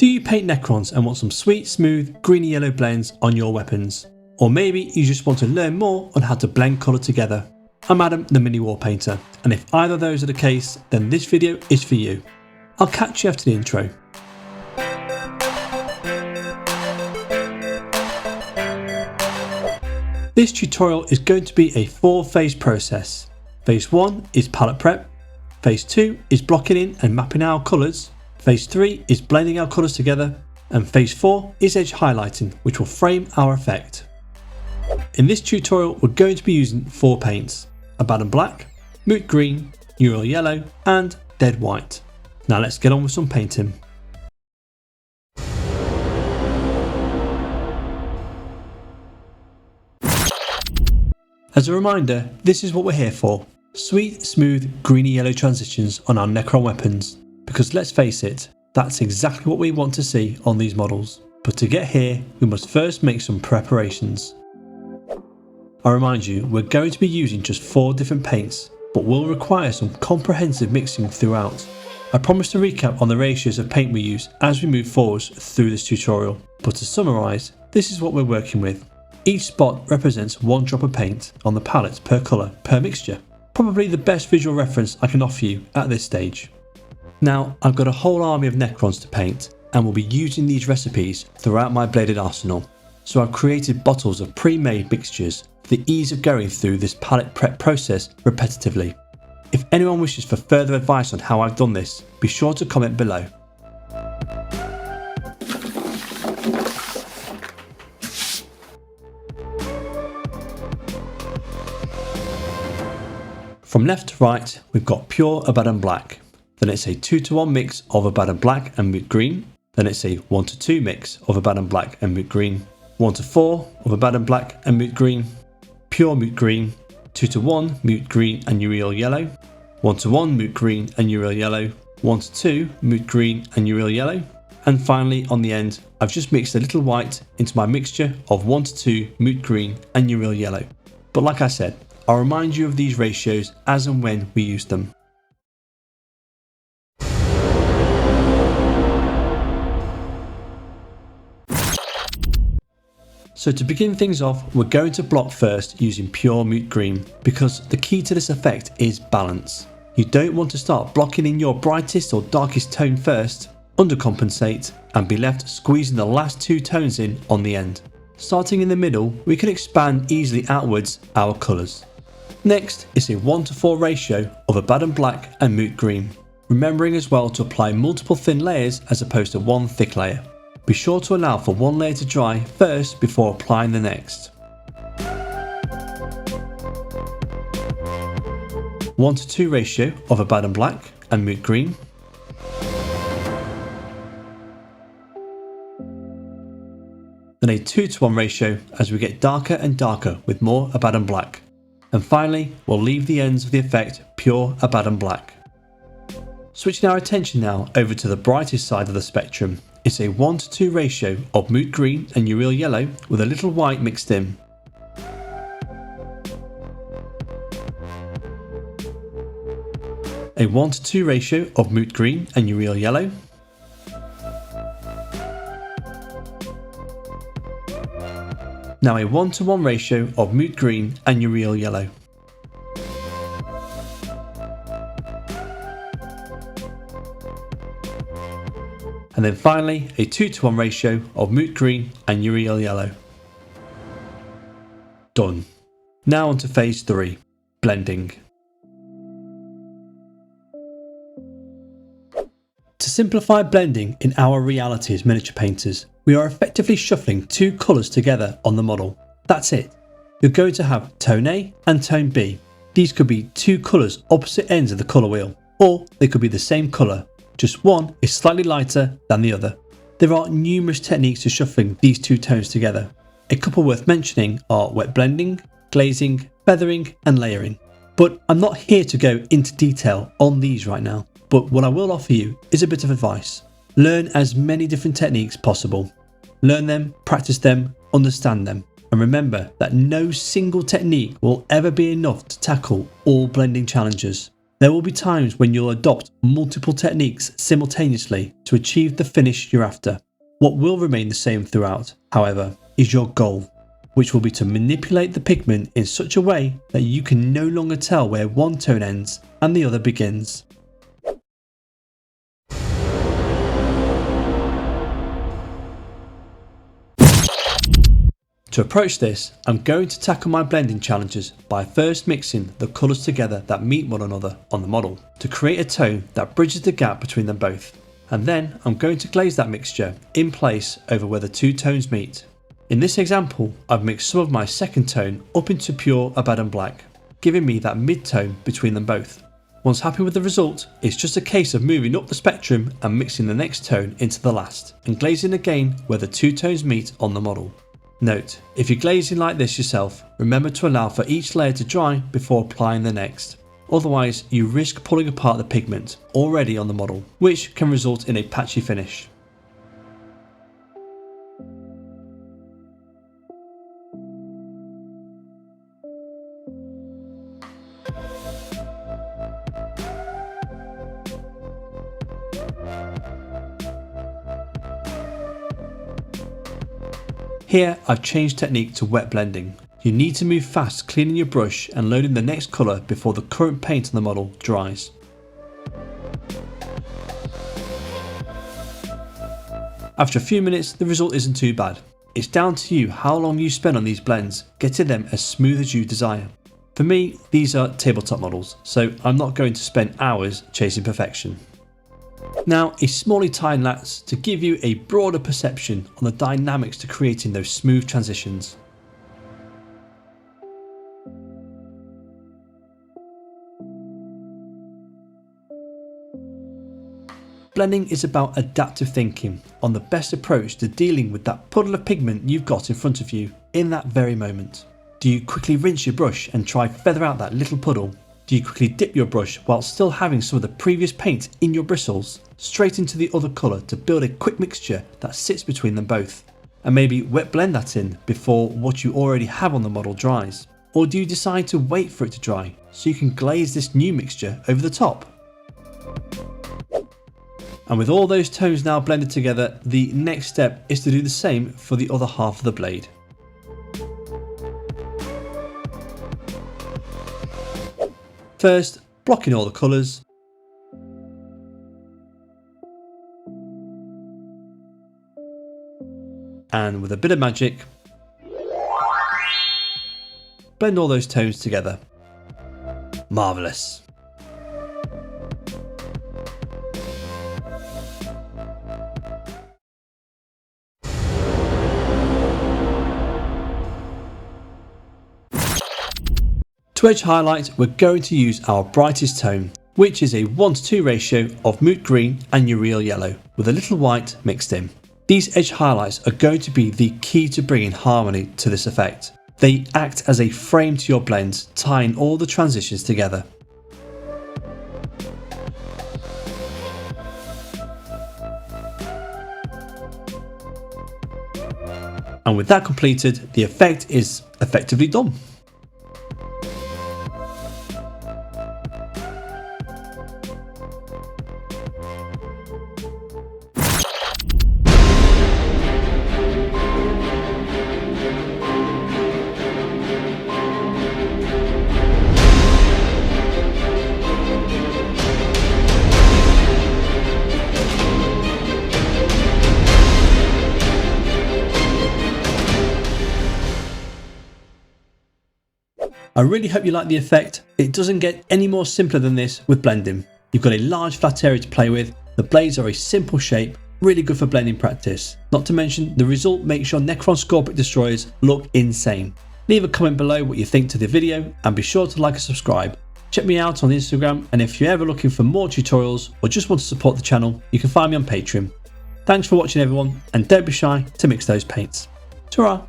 Do you paint Necrons and want some sweet, smooth, greeny yellow blends on your weapons? Or maybe you just want to learn more on how to blend colour together? I'm Adam, the Mini War Painter, and if either of those are the case, then this video is for you. I'll catch you after the intro. This tutorial is going to be a 4-phase process. Phase 1 is palette prep, Phase 2 is blocking in and mapping our colours, Phase 3 is blending our colours together, and Phase 4 is edge highlighting, which will frame our effect. In this tutorial we're going to be using 4 paints: Abaddon Black, Moot Green, Yriel Yellow and Dead White. Now let's get on with some painting. As a reminder, this is what we're here for: sweet, smooth, greeny yellow transitions on our Necron weapons. Because let's face it, that's exactly what we want to see on these models. But to get here, we must first make some preparations. I remind you, we're going to be using just 4 different paints, but will require some comprehensive mixing throughout. I promise to recap on the ratios of paint we use as we move forwards through this tutorial. But to summarise, this is what we're working with. Each spot represents 1 drop of paint on the palette per colour per mixture. Probably the best visual reference I can offer you at this stage. Now I've got a whole army of Necrons to paint and will be using these recipes throughout my bladed arsenal. So I've created bottles of pre-made mixtures for the ease of going through this palette prep process repetitively. If anyone wishes for further advice on how I've done this, be sure to comment below. From left to right, we've got pure Abaddon Black. Then it's a 2:1 mix of Abaddon Black and Moot Green. Then it's a 1:2 mix of Abaddon Black and Moot Green. 1:4 of Abaddon Black and Moot Green. Pure Moot Green. 2:1 Moot Green and Yriel Yellow. 1:1 Moot Green and Yriel Yellow. 1:2 Moot Green and Yriel Yellow. And finally, on the end, I've just mixed a little white into my mixture of 1:2 Moot Green and Yriel Yellow. But like I said, I'll remind you of these ratios as and when we use them. So to begin things off, we're going to block first using pure Moot Green, because the key to this effect is balance. You don't want to start blocking in your brightest or darkest tone first, undercompensate, and be left squeezing the last 2 tones in on the end. Starting in the middle, we can expand easily outwards our colours. Next is a 1:4 ratio of Abaddon Black and Moot Green, remembering as well to apply multiple thin layers as opposed to 1 thick layer. Be sure to allow for 1 layer to dry first before applying the next. 1:2 ratio of Abaddon Black and Moot Green. Then a 2:1 ratio as we get darker and darker with more Abaddon Black. And finally, we'll leave the ends of the effect pure Abaddon Black. Switching our attention now over to the brightest side of the spectrum, it's a 1:2 ratio of Moot Green and Yriel Yellow with a little white mixed in. A 1:2 ratio of Moot Green and Yriel Yellow. Now a 1:1 ratio of Moot Green and Yriel Yellow. And then finally a 2:1 ratio of Moot Green and Yriel Yellow. Done. Now on to phase 3, blending. To simplify blending in our reality as miniature painters, we are effectively shuffling 2 colours together on the model. That's it. You're going to have tone A and tone B. These could be 2 colours opposite ends of the colour wheel, or they could be the same colour, just one is slightly lighter than the other. There are numerous techniques to shuffling these 2 tones together. A couple worth mentioning are wet blending, glazing, feathering and layering. But I'm not here to go into detail on these right now. But what I will offer you is a bit of advice. Learn as many different techniques possible. Learn them, practice them, understand them. And remember that no single technique will ever be enough to tackle all blending challenges. There will be times when you'll adopt multiple techniques simultaneously to achieve the finish you're after. What will remain the same throughout, however, is your goal, which will be to manipulate the pigment in such a way that you can no longer tell where one tone ends and the other begins. To approach this, I'm going to tackle my blending challenges by first mixing the colours together that meet one another on the model to create a tone that bridges the gap between them both, and then I'm going to glaze that mixture in place over where the two tones meet. In this example, I've mixed some of my second tone up into pure Abaddon Black, giving me that mid-tone between them both. Once happy with the result, it's just a case of moving up the spectrum and mixing the next tone into the last, and glazing again where the two tones meet on the model. Note, if you're glazing like this yourself, remember to allow for each layer to dry before applying the next. Otherwise, you risk pulling apart the pigment already on the model, which can result in a patchy finish. Here I've changed technique to wet blending. You need to move fast cleaning your brush and loading the next colour before the current paint on the model dries. After a few minutes, the result isn't too bad. It's down to you how long you spend on these blends, getting them as smooth as you desire. For me, these are tabletop models, so I'm not going to spend hours chasing perfection. Now, a small Italian latz to give you a broader perception on the dynamics to creating those smooth transitions. Blending is about adaptive thinking on the best approach to dealing with that puddle of pigment you've got in front of you in that very moment. Do you quickly rinse your brush and try feather out that little puddle? Do you quickly dip your brush while still having some of the previous paint in your bristles straight into the other colour to build a quick mixture that sits between them both? And maybe wet blend that in before what you already have on the model dries? Or do you decide to wait for it to dry so you can glaze this new mixture over the top? And with all those tones now blended together, the next step is to do the same for the other half of the blade. First, blocking all the colours, and with a bit of magic, blend all those tones together. Marvellous. To edge highlight, we're going to use our brightest tone, which is a 1:2 ratio of Moot Green and Yriel Yellow with a little white mixed in. These edge highlights are going to be the key to bringing harmony to this effect. They act as a frame to your blends, tying all the transitions together. And with that completed, the effect is effectively done. I really hope you like the effect. It doesn't get any more simpler than this with blending. You've got a large flat area to play with, the blades are a simple shape, really good for blending practice. Not to mention the result makes your Necron Scorpic destroyers look insane. Leave a comment below what you think to the video and be sure to like and subscribe. Check me out on Instagram, and if you're ever looking for more tutorials or just want to support the channel, you can find me on Patreon. Thanks for watching everyone, and don't be shy to mix those paints. Ta-ra!